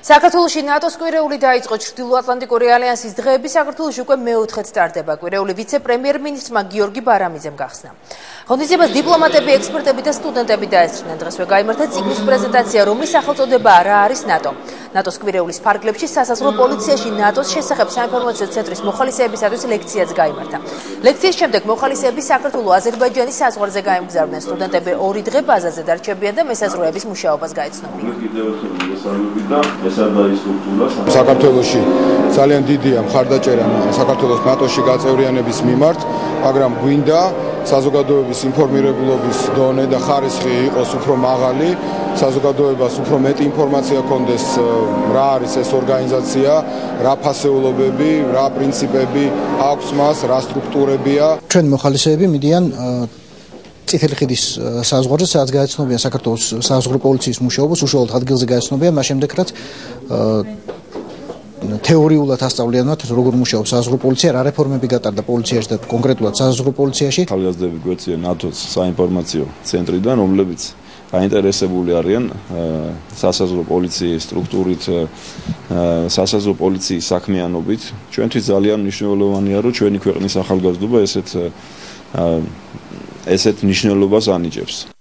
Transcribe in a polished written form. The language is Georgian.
საქართველოში ნატოს კვირეული დაიწყო ჩრდილოატლანტიკური ალიანსის დღეები საქართველოში უკვე მეოთხედ ტარდება. კვირეული ვიცე-პრემიერ-მინისტრმა გიორგი ბარამიძემ გახსნა. ღონისძიებას დიპლომატები, ექსპერტები და სტუდენტები დაესწრნენ. დღესვე გაიმართა წიგნის პრეზენტაცია, რომლის სახელწოდებაა რა არის ნატო. ნატოს კვირეულის ფარგლებში სასაზღვრო პოლიციაში ნატოს შესახებ საინფორმაციო ცენტრის მოხალისეებისათვის ლექციაც გაიმართა. ლექციის შემდეგ მოხალისეები საქართველო-აზერბაიჯანის საზღვარზე გაემგზავრნენ. სტუდენტები 2 დღე ბაზაზე დარჩებიან და მესაზღვრეების მუშაობას გაეცნობიან. საქართველოში ძალიან დიდია მხარდაჭერა საქართველოს ნატოში გაწევრიანების მიმართ, მაგრამ გვინდა საზოგადოების ინფორმირებულობის დონე და ხარისხი იყოს უფრო მაღალი, საზოგადოებას უფრო მეტი ინფორმაცია ჰქონდეს რა არის ეს ორგანიზაცია, რა ფასეულობები, რა პრინციპები აქვს მას, რა სტრუქტურებია. ჩვენ მოხალისეები მიდიან წითელი ხიდის საზღვარზე, სადაც გაეცნობიან საქართველოს საზღვრო პოლიციის მუშაობას, უშუალოდ ადგილზე გაეცნობიან, მას შემდეგ რაც თეორიულად ასწავლიან მათ, როგორ მუშაობს საზღვრო პოლიცია, რა რეფორმები გატარდა პოლიციაში და კონკრეტულად საზღვრო პოლიციაში. ახალგაზრდები გვეციან ნატოს საინფორმაციო ცენტრიდან, რომლებიც დაინტერესებული არიან სასაზღვრო პოლიციის სტრუქტურით, სასაზღვრო პოლიციის საქმიანობით. ჩვენთვის ძალიან მნიშვნელოვანია, რომ ჩვენი ქვეყნის ახალგაზრდობა ესეთ მნიშვნელობას ანიჭებს.